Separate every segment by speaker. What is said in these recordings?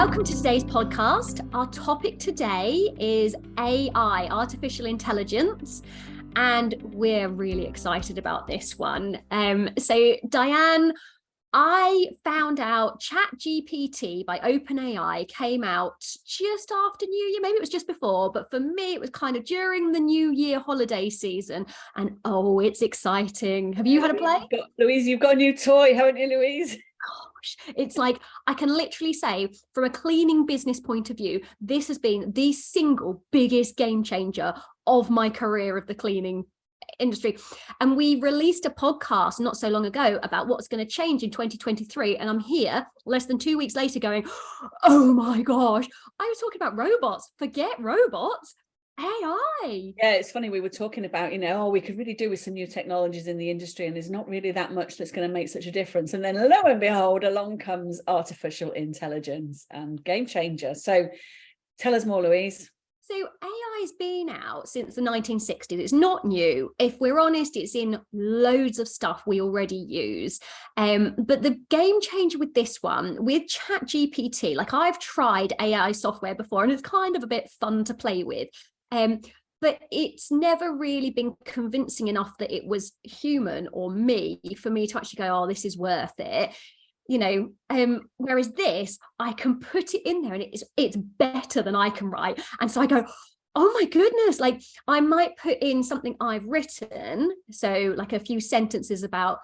Speaker 1: Welcome to today's podcast. Our topic today is AI, artificial intelligence, and we're really excited about this one. So Diane, I found out ChatGPT by OpenAI came out just after New Year. Maybe it was just before, but for me, it was kind of during the New Year holiday season. And oh, it's exciting. Have you had a play?
Speaker 2: Louise, you've got a new toy, haven't you, Louise?
Speaker 1: Gosh, it's like, I can literally say from a cleaning business point of view, this has been the single biggest game changer of my career of the cleaning industry. And we released a podcast not so long ago about what's going to change in 2023. And I'm here less than 2 weeks later going, oh my gosh, I was talking about robots. Forget robots. AI.
Speaker 2: Yeah, it's funny. We were talking about, we could really do with some new technologies in the industry, and there's not really that much that's going to make such a difference. And then lo and behold, along comes artificial intelligence and game changer. So tell us more, Louise.
Speaker 1: So AI's been out since the 1960s. It's not new. If we're honest, it's in loads of stuff we already use. But the game changer with this one, with ChatGPT, like I've tried AI software before, and it's kind of a bit fun to play with. But it's never really been convincing enough that it was human or me for me to actually go, oh, this is worth it. Whereas this, I can put it in there and it's better than I can write. And so I go, oh my goodness, like I might put in something I've written. So like a few sentences about,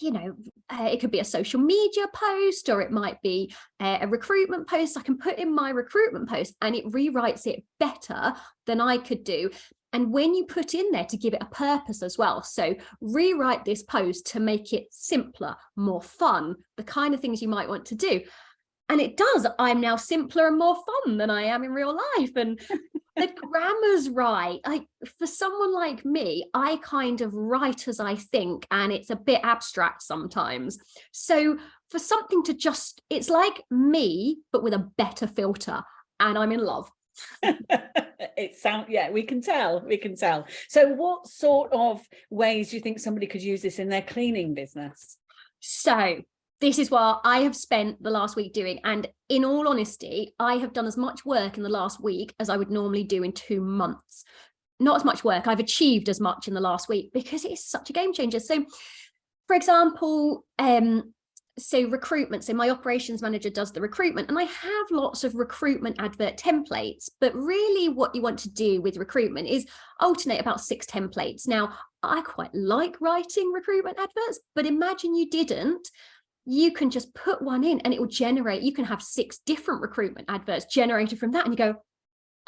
Speaker 1: it could be a social media post, or it might be a recruitment post. I can put in my recruitment post and it rewrites it better than I could do. And when you put in there to give it a purpose as well, so rewrite this post to make it simpler, more fun, the kind of things you might want to do. And it does. I'm now simpler and more fun than I am in real life. And the grammar's right. Like for someone like me, I kind of write as I think, and it's a bit abstract sometimes. So for something to it's like me, but with a better filter, and I'm in love.
Speaker 2: We can tell. So what sort of ways do you think somebody could use this in their cleaning business?
Speaker 1: So this is what I have spent the last week doing. And in all honesty, I have done as much work in the last week as I would normally do in 2 months. Not as much work. I've achieved as much in the last week because it is such a game changer. So for example, recruitment. So my operations manager does the recruitment, and I have lots of recruitment advert templates, but really what you want to do with recruitment is alternate about 6 templates. Now, I quite like writing recruitment adverts, but imagine you didn't. You can just put one in and it will generate, you can have 6 different recruitment adverts generated from that, and you go,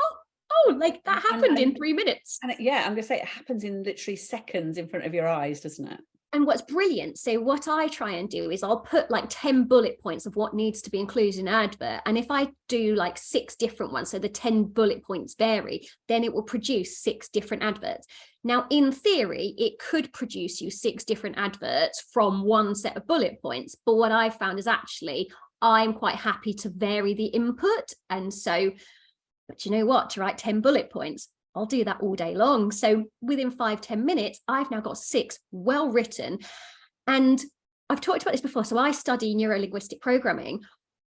Speaker 1: oh, like that happened in 3 minutes.
Speaker 2: And I'm going to say it happens in literally seconds in front of your eyes, doesn't it?
Speaker 1: And what's brilliant, so what I try and do is I'll put like 10 bullet points of what needs to be included in an advert. And if I do like 6 different ones, so the 10 bullet points vary, then it will produce 6 different adverts. Now, in theory, it could produce you 6 different adverts from one set of bullet points. But what I've found is actually I'm quite happy to vary the input. And so, but you know what, to write 10 bullet points, I'll do that all day long. So within 5-10 minutes, I've now got 6 well written. And I've talked about this before. So I study neuro-linguistic programming.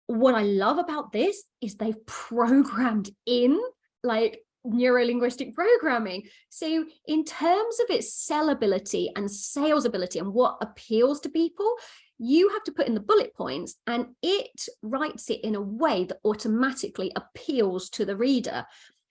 Speaker 1: What I love about this is they've programmed in like neuro-linguistic programming. So in terms of its sellability and salesability and what appeals to people, you have to put in the bullet points and it writes it in a way that automatically appeals to the reader.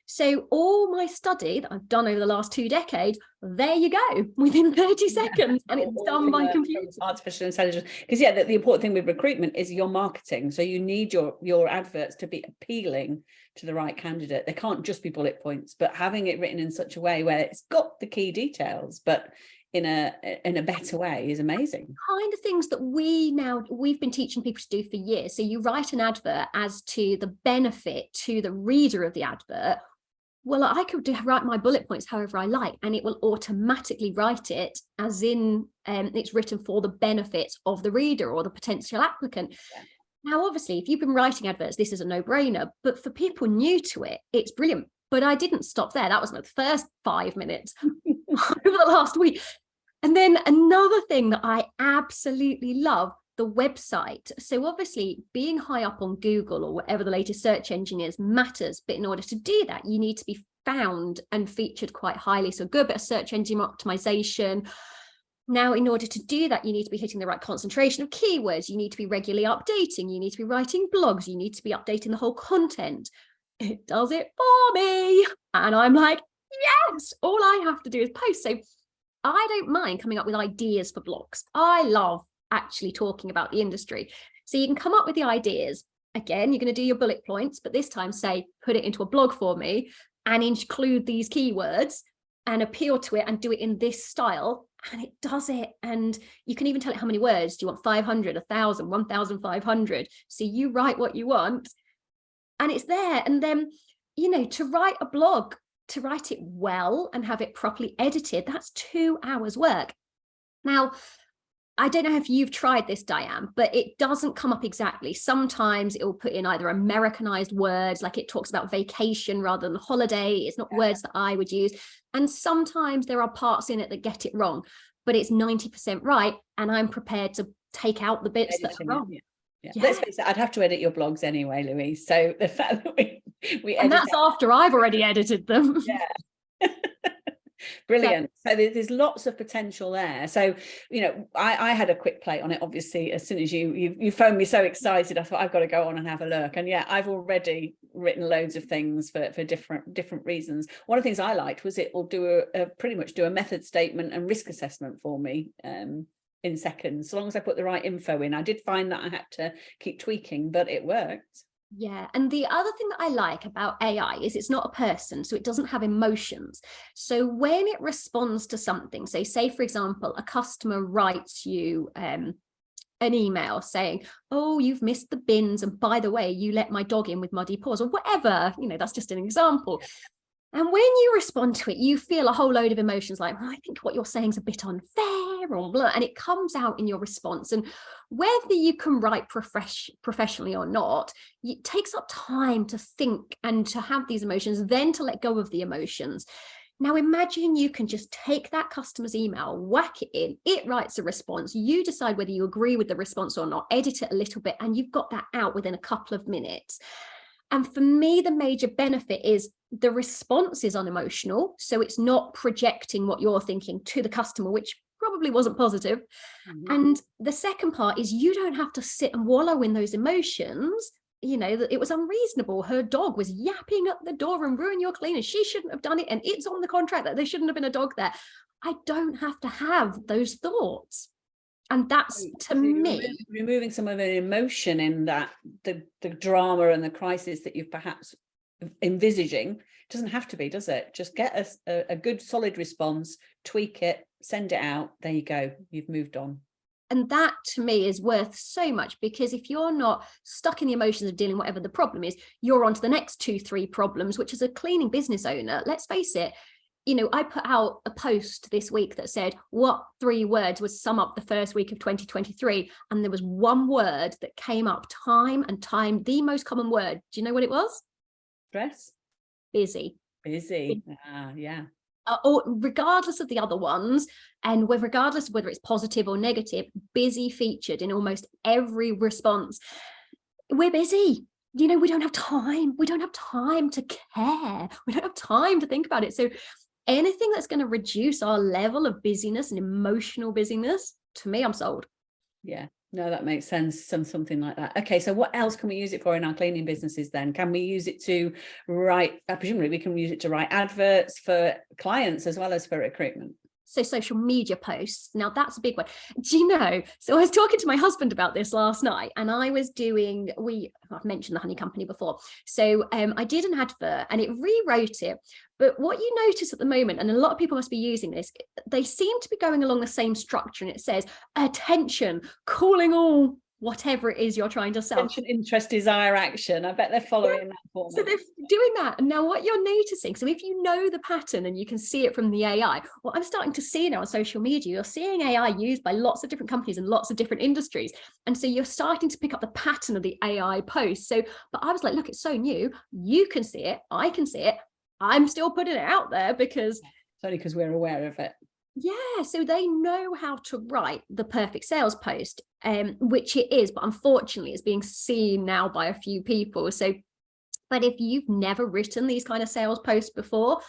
Speaker 1: So all my study that I've done over the last 2 decades, there you go, within 30 seconds, and it's done by computer.
Speaker 2: Artificial intelligence. Because the important thing with recruitment is your marketing. So you need your adverts to be appealing to the right candidate. They can't just be bullet points, but having it written in such a way where it's got the key details, but in a better way is amazing.
Speaker 1: Kind of things that we've been teaching people to do for years. So you write an advert as to the benefit to the reader of the advert. Well, I could write my bullet points however I like, and it will automatically write it as in it's written for the benefits of the reader or the potential applicant. Yeah. Now, obviously, if you've been writing adverts, this is a no-brainer, but for people new to it, it's brilliant. But I didn't stop there. That was my first 5 minutes over the last week. And then another thing that I absolutely love, the website. So obviously being high up on Google or whatever the latest search engine is matters, but in order to do that, you need to be found and featured quite highly. So a good bit of search engine optimization. Now, in order to do that, you need to be hitting the right concentration of keywords. You need to be regularly updating. You need to be writing blogs. You need to be updating the whole content. It does it for me. And I'm like, yes, all I have to do is post. So I don't mind coming up with ideas for blogs. I love actually talking about the industry. So you can come up with the ideas. Again, you're going to do your bullet points, but this time say, put it into a blog for me and include these keywords and appeal to it and do it in this style. And it does it. And you can even tell it how many words. Do you want 500, 1,000, 1,500? So you write what you want and it's there. And then, you know, to write a blog, to write it well and have it properly edited, that's 2 hours work. Now, I don't know if you've tried this, Diane, but it doesn't come up exactly. Sometimes it will put in either Americanized words, like it talks about vacation rather than holiday. It's not words that I would use. And sometimes there are parts in it that get it wrong, but it's 90% right. And I'm prepared to take out the bits that are wrong.
Speaker 2: Yeah. Let's face it, I'd have to edit your blogs anyway, Louise. So the fact that we
Speaker 1: and that's after I've already edited them.
Speaker 2: Yeah. Brilliant. So there's lots of potential there. So, you know, I had a quick play on it, obviously, as soon as you phoned me so excited, I thought I've got to go on and have a look. And yeah, I've already written loads of things for different reasons. One of the things I liked was it will do pretty much do a method statement and risk assessment for me in seconds, so long as I put the right info in. I did find that I had to keep tweaking, but it worked.
Speaker 1: Yeah. And the other thing that I like about AI is it's not a person, so it doesn't have emotions. So when it responds to something, so say, for example, a customer writes you an email saying, oh, you've missed the bins. And by the way, you let my dog in with muddy paws or whatever, you know, that's just an example. And when you respond to it, you feel a whole load of emotions like, oh, I think what you're saying is a bit unfair or blah, and it comes out in your response. And whether you can write professionally or not, it takes up time to think and to have these emotions, then to let go of the emotions. Now, imagine you can just take that customer's email, whack it in, it writes a response, you decide whether you agree with the response or not, edit it a little bit, and you've got that out within a couple of minutes. And for me, the major benefit is the response is unemotional. So it's not projecting what you're thinking to the customer, which probably wasn't positive. Mm-hmm. And the second part is you don't have to sit and wallow in those emotions. You know, that it was unreasonable. Her dog was yapping at the door and ruining your cleaner. She shouldn't have done it. And it's on the contract that there shouldn't have been a dog there. I don't have to have those thoughts. And that's, to me,
Speaker 2: removing some of the emotion in that, the drama and the crisis that you're perhaps envisaging. Doesn't have to be, does it? Just get a good solid response, tweak it, send it out. There you go. You've moved on.
Speaker 1: And that, to me, is worth so much, because if you're not stuck in the emotions of dealing whatever the problem is, you're on to the next 2-3 problems, which as a cleaning business owner, let's face it, you know, I put out a post this week that said, what 3 words would sum up the first week of 2023? And there was one word that came up time and time, the most common word. Do you know what it was?
Speaker 2: Stress?
Speaker 1: Busy.
Speaker 2: Busy. Yeah.
Speaker 1: Or regardless of the other ones, and regardless of whether it's positive or negative, busy featured in almost every response. We're busy. You know, we don't have time. We don't have time to care. We don't have time to think about it. So anything that's going to reduce our level of busyness and emotional busyness, to me, I'm sold.
Speaker 2: Yeah, no, that makes sense. Something like that. Okay, so what else can we use it for in our cleaning businesses then? Can we use it to write, presumably we can use it to write adverts for clients as well as for recruitment?
Speaker 1: So social media posts. Now that's a big one. Do you know, so I was talking to my husband about this last night, and I was doing, I've mentioned the honey company before. So I did an advert and it rewrote it. But what you notice at the moment, and a lot of people must be using this, they seem to be going along the same structure, and it says, attention, calling all, whatever it is you're trying to sell.
Speaker 2: Attention, interest, desire, action. I bet they're following that format.
Speaker 1: So they're doing that. And now what you're noticing, so if you know the pattern and you can see it from the AI, what I'm starting to see now on social media, you're seeing AI used by lots of different companies and lots of different industries. And so you're starting to pick up the pattern of the AI post. So, but I was like, look, it's so new. You can see it. I can see it. I'm still putting it out there because
Speaker 2: it's only because we're aware of it.
Speaker 1: Yeah, so they know how to write the perfect sales post, which it is, but unfortunately it's being seen now by a few people. So, but if you've never written these kind of sales posts before,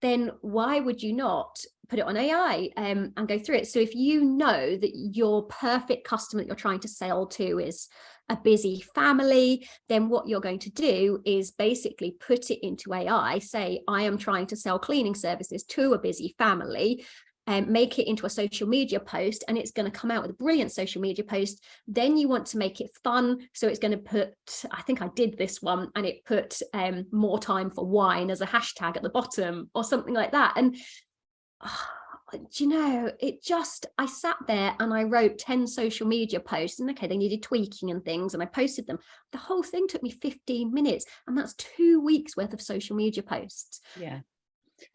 Speaker 1: then why would you not put it on AI and go through it? So if you know that your perfect customer that you're trying to sell to is a busy family, then what you're going to do is basically put it into AI, say, I am trying to sell cleaning services to a busy family, and make it into a social media post, and it's going to come out with a brilliant social media post. Then you want to make it fun, so it's going to put, I think I did this one, and it put more time for wine as a hashtag at the bottom or something like that. And do you know, it just, I sat there and I wrote 10 social media posts, and okay, they needed tweaking and things, and I posted them. The whole thing took me 15 minutes, and that's 2 weeks worth of social media posts.
Speaker 2: Yeah.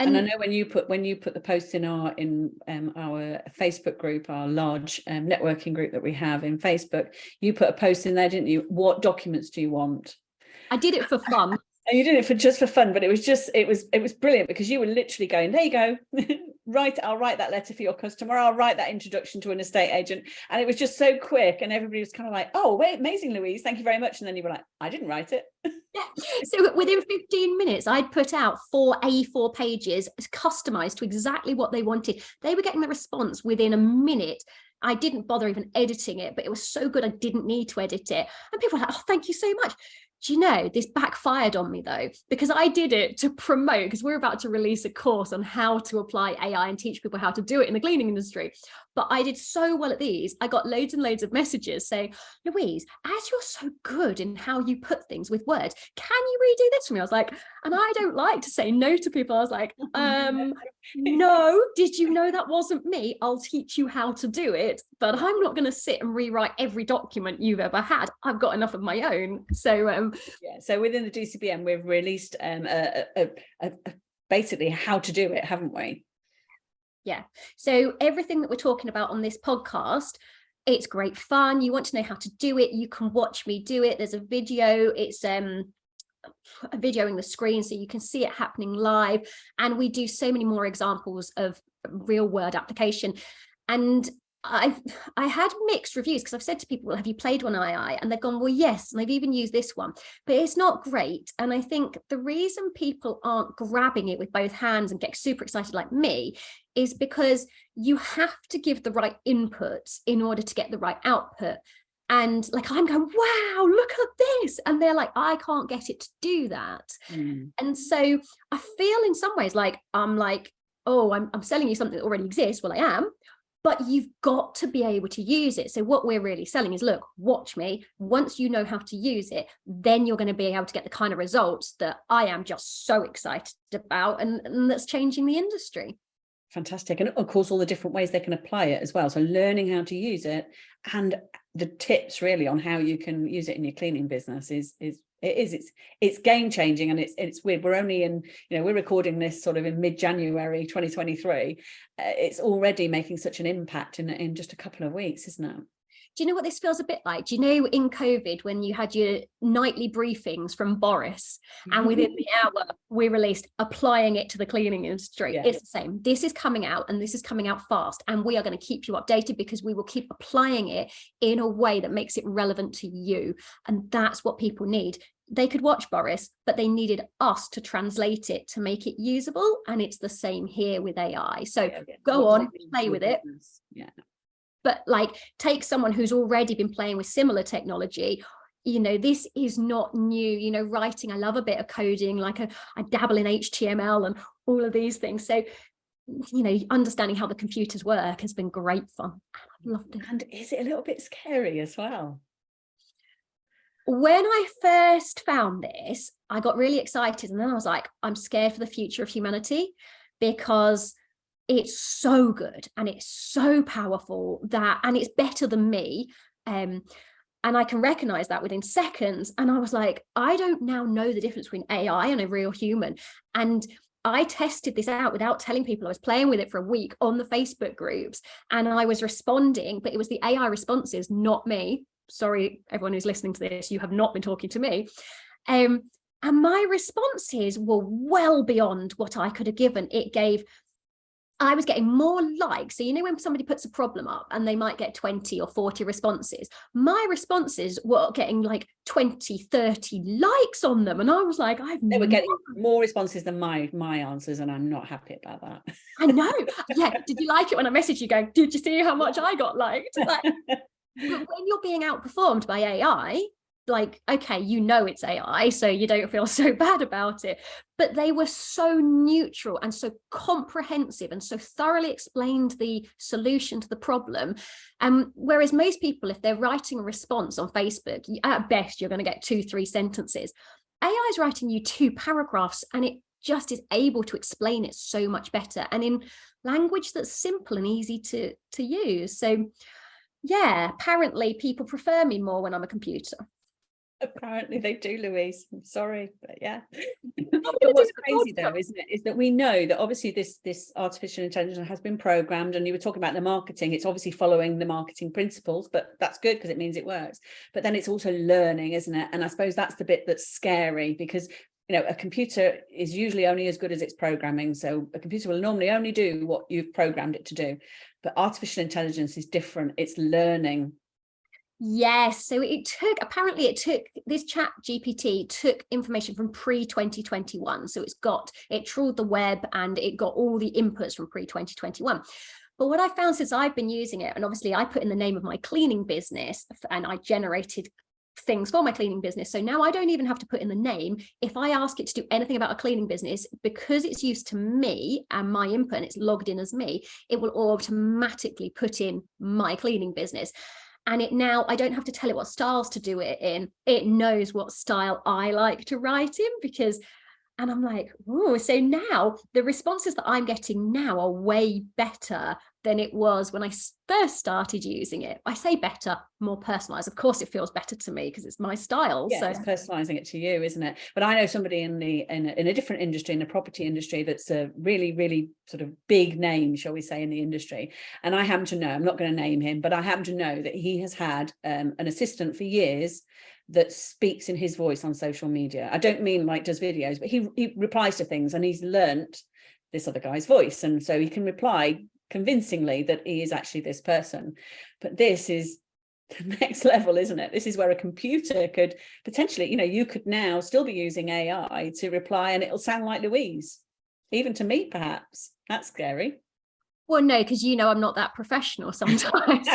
Speaker 2: And I know when you put the posts in our Facebook group, our large networking group that we have in Facebook, you put a post in there, didn't you? What documents do you want?
Speaker 1: I did it for fun.
Speaker 2: And you did it just for fun, but it was brilliant, because you were literally going, there you go, I'll write that letter for your customer, I'll write that introduction to an estate agent. And it was just so quick, and everybody was kind of like, oh wait, amazing, Louise, thank you very much. And then you were like, I didn't write it.
Speaker 1: Yeah. So within 15 minutes, I'd put out 4 A4 pages customized to exactly what they wanted. They were getting the response within a minute. I didn't bother even editing it, but it was so good I didn't need to edit it. And people were like, oh, thank you so much. Do you know, this backfired on me though, because I did it to promote, because we're about to release a course on how to apply AI and teach people how to do it in the cleaning industry. But I did so well at these. I got loads and loads of messages saying, Louise, as you're so good in how you put things with words, can you redo this for me? I was like, and I don't like to say no to people. I was like, no, did you know that wasn't me? I'll teach you how to do it, but I'm not going to sit and rewrite every document you've ever had. I've got enough of my own. So
Speaker 2: yeah, so within the DCBM, we've released basically how to do it, haven't we?
Speaker 1: Yeah. So everything that we're talking about on this podcast, it's great fun. You want to know how to do it, you can watch me do it. There's a video, it's a videoing the screen so you can see it happening live. And we do so many more examples of real world application. And I had mixed reviews, because I've said to people, well, have you played one AI? And they've gone, well, yes, and they've even used this one, but it's not great. And I think the reason people aren't grabbing it with both hands and get super excited like me is because you have to give the right inputs in order to get the right output. And like, I'm going, wow, look at this. And they're like, I can't get it to do that. And so I feel in some ways like, I'm like, oh, I'm selling you something that already exists. Well, I am. But you've got to be able to use it. So what we're really selling is, look, watch me. Once you know how to use it, then you're going to be able to get the kind of results that I am just so excited about, and that's changing the industry.
Speaker 2: Fantastic. And of course, all the different ways they can apply it as well. So learning how to use it, and the tips really on how you can use it in your cleaning business it's game changing. And it's weird, we're only in, we're recording this sort of in mid-January 2023. It's already making such an impact in just a couple of weeks, isn't it?
Speaker 1: Do you know what this feels a bit like? Do you know in COVID when you had your nightly briefings from Boris, and within the hour we released applying it to the cleaning industry? Yeah. It's the same. This is coming out, and this is coming out fast, and we are going to keep you updated, because we will keep applying it in a way that makes it relevant to you. And that's what people need. They could watch Boris, but they needed us to translate it to make it usable. And it's the same here with AI. So go on, play with it.
Speaker 2: Yeah.
Speaker 1: But like, take someone who's already been playing with similar technology. This is not new. Writing, I love a bit of coding, like I dabble in HTML and all of these things. So, understanding how the computers work has been great fun. I loved it.
Speaker 2: And is it a little bit scary as well?
Speaker 1: When I first found this, I got really excited. And then I was like, I'm scared for the future of humanity, because it's so good and it's so powerful and it's better than me. And I can recognize that within seconds. And I was like, I don't now know the difference between AI and a real human. And I tested this out without telling people. I was playing with it for a week on the Facebook groups, and I was responding, but it was the AI responses, not me. Sorry, everyone who's listening to this, you have not been talking to me. And my responses were well beyond what I could have given. It gave I was getting more likes. So, you know, when somebody puts a problem up and they might get 20 or 40 responses, my responses were getting like 20, 30 likes on them. And I was like,
Speaker 2: they were getting more responses than my answers, and I'm not happy about that.
Speaker 1: I know. Yeah. Did you like it when I messaged you going, did you see how much I got liked? Like, but when you're being outperformed by AI, like, okay, you know it's AI, so you don't feel so bad about it. But they were so neutral and so comprehensive and so thoroughly explained the solution to the problem. Whereas most people, if they're writing a response on Facebook, at best, you're going to get 2-3 sentences. AI is writing you 2 paragraphs, and it just is able to explain it so much better and in language that's simple and easy to use. So yeah, apparently people prefer me more when I'm a computer.
Speaker 2: Apparently they do, Louise. I'm sorry, but yeah. But what's crazy though, isn't it, is that we know that obviously this artificial intelligence has been programmed, and you were talking about the marketing. It's obviously following the marketing principles, but that's good because it means it works. But then it's also learning, isn't it? And I suppose that's the bit that's scary, because a computer is usually only as good as its programming. So a computer will normally only do what you've programmed it to do. But artificial intelligence is different. It's learning.
Speaker 1: Yes, so apparently it took this chat GPT took information from pre-2021. So it trawled the web and it got all the inputs from pre-2021. But what I found since I've been using it, and obviously I put in the name of my cleaning business and I generated things for my cleaning business. So now I don't even have to put in the name. If I ask it to do anything about a cleaning business, because it's used to me and my input and it's logged in as me, it will automatically put in my cleaning business. And I don't have to tell it what styles to do it in. It knows what style I like to write in and I'm like, oh, so now the responses that I'm getting now are way better than it was when I first started using it. I say better, more personalized. Of course, it feels better to me because it's my style.
Speaker 2: Yeah,
Speaker 1: so
Speaker 2: it's personalizing it to you, isn't it? But I know somebody in a different industry, in the property industry, that's a really, really sort of big name, shall we say, in the industry. And I happen to know, I'm not going to name him, but I happen to know that he has had an assistant for years that speaks in his voice on social media. I don't mean like does videos, but he replies to things, and he's learnt this other guy's voice, and so he can reply convincingly that he is actually this person. But this is the next level, isn't it? This is where a computer could potentially, you could now still be using AI to reply and it'll sound like Louise, even to me, perhaps. That's scary.
Speaker 1: Well, no, because I'm not that professional sometimes.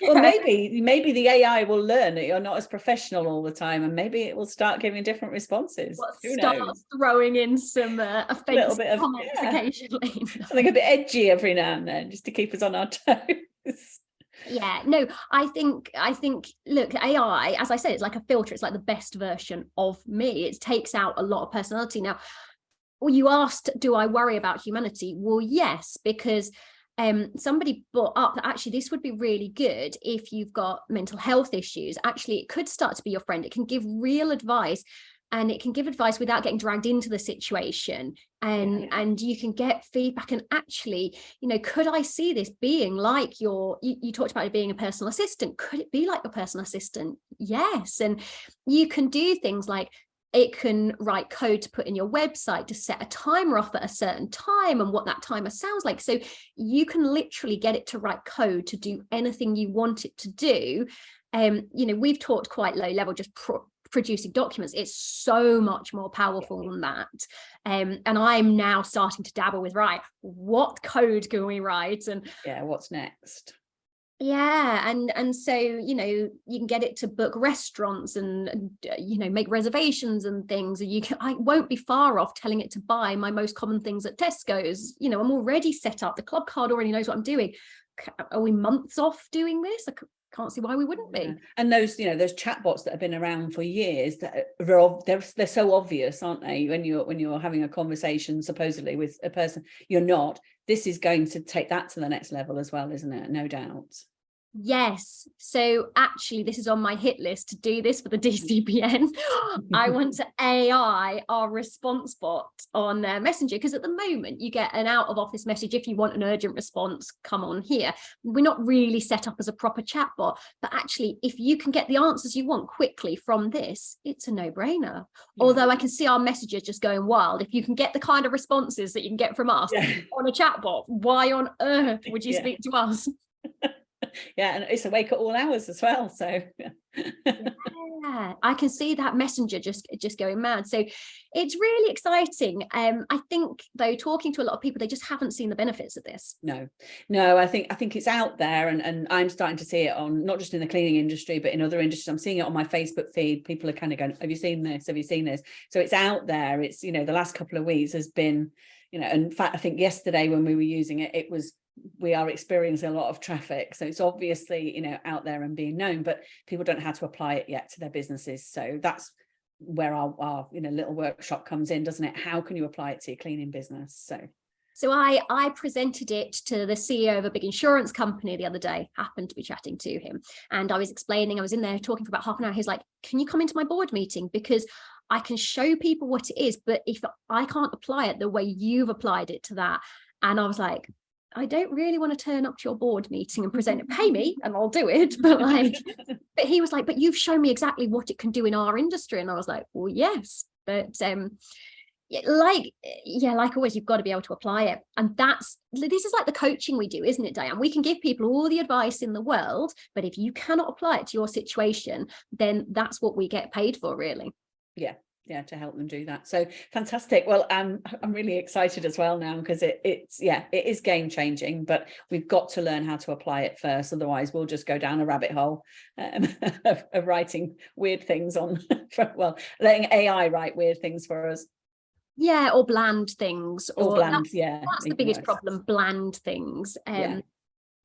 Speaker 2: Well, maybe the AI will learn that you're not as professional all the time, and maybe it will start giving different responses. Who knows?
Speaker 1: Throwing in some offensive comments occasionally.
Speaker 2: Something a bit edgy every now and then, just to keep us on our toes.
Speaker 1: Yeah, no, I think, look, AI, as I said, it's like a filter. It's like the best version of me. It takes out a lot of personality. Now, well, you asked, do I worry about humanity? Well, yes, because somebody brought up that actually this would be really good if you've got mental health issues. Actually, it could start to be your friend. It can give real advice, and it can give advice without getting dragged into the situation, and you can get feedback. And actually, could I see this being like you talked about it being a personal assistant? Could it be like your personal assistant? Yes. And you can do things like it can write code to put in your website to set a timer off at a certain time and what that timer sounds like. So you can literally get it to write code to do anything you want it to do. We've talked quite low level, just producing documents. It's so much more powerful than that. And I'm now starting to dabble with, what code can we write? And
Speaker 2: what's next?
Speaker 1: Yeah, and so you can get it to book restaurants and make reservations and things. I won't be far off telling it to buy my most common things at Tesco's. I'm already set up. The club card already knows what I'm doing. Are we months off doing this? I can't see why we wouldn't be.
Speaker 2: And those those chatbots that have been around for years, that they're so obvious, aren't they? When you're having a conversation supposedly with a person you're not. This is going to take that to the next level as well, isn't it? No doubt.
Speaker 1: Yes. So actually, this is on my hit list to do this for the DCBN. I want to AI our response bot on Messenger, because at the moment you get an out of office message. If you want an urgent response, come on here. We're not really set up as a proper chat bot, but actually, if you can get the answers you want quickly from this, it's a no-brainer. Yeah. Although I can see our messages just going wild. If you can get the kind of responses that you can get from us on a chat bot, why on earth would you speak to us?
Speaker 2: Yeah, and it's awake at all hours as well, so
Speaker 1: yeah, I can see that Messenger just going mad. So it's really exciting. I think though, talking to a lot of people, they just haven't seen the benefits of this.
Speaker 2: No, I think it's out there, and I'm starting to see it on, not just in the cleaning industry but in other industries. I'm seeing it on my Facebook feed. People are kind of going, have you seen this, have you seen this? So it's out there. It's, you know, the last couple of weeks has been, you know, in fact I think yesterday when we were using it, we are experiencing a lot of traffic, so it's obviously, you know, out there and being known, but people don't know how to apply it yet to their businesses. So that's where our you know, little workshop comes in, doesn't it? How can you apply it to your cleaning business? So
Speaker 1: I presented it to the CEO of a big insurance company the other day, happened to be chatting to him, and I was in there talking for about half an hour. He's like, can you come into my board meeting, because I can show people what it is, but if I can't apply it the way you've applied it to that. And I was like, I don't really want to turn up to your board meeting and present it. Pay me and I'll do it. But he was like, but you've shown me exactly what it can do in our industry. And I was like, well, yes, but like always, you've got to be able to apply it. And this is like the coaching we do, isn't it, Diane? We can give people all the advice in the world, but if you cannot apply it to your situation, then that's what we get paid for, really.
Speaker 2: Yeah, to help them do that. So fantastic. Well, I'm really excited as well now, because it is game changing, but we've got to learn how to apply it first. Otherwise we'll just go down a rabbit hole of writing weird things on, letting AI write weird things for us.
Speaker 1: Yeah, or bland things.
Speaker 2: Or bland,
Speaker 1: that's the biggest problem, bland things.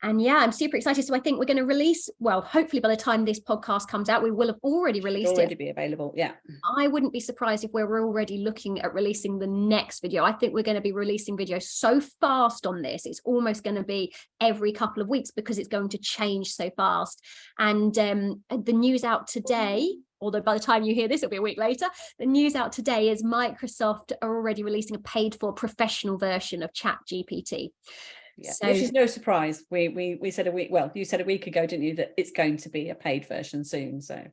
Speaker 1: And yeah, I'm super excited. So I think we're going to release, well, hopefully by the time this podcast comes out, we will have already released it.
Speaker 2: Be available, yeah.
Speaker 1: I wouldn't be surprised if we're already looking at releasing the next video. I think we're going to be releasing videos so fast on this. It's almost going to be every couple of weeks, because it's going to change so fast. And the news out today, although by the time you hear this, it'll be a week later, the news out today is Microsoft are already releasing a paid for professional version of ChatGPT.
Speaker 2: Yeah, so, which is no surprise. We said you said a week ago, didn't you, that it's going to be a paid version soon. So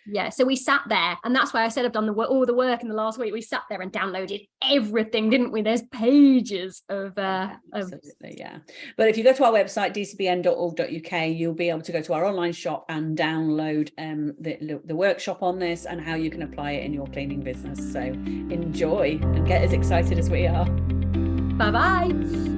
Speaker 1: yeah, so we sat there, and that's why I said I've done all the work in the last week. We sat there and downloaded everything, didn't we? There's pages of
Speaker 2: absolutely, yeah. But if you go to our website dcbn.org.uk, you'll be able to go to our online shop and download the workshop on this and how you can apply it in your cleaning business. So enjoy and get as excited as we are.
Speaker 1: Bye bye.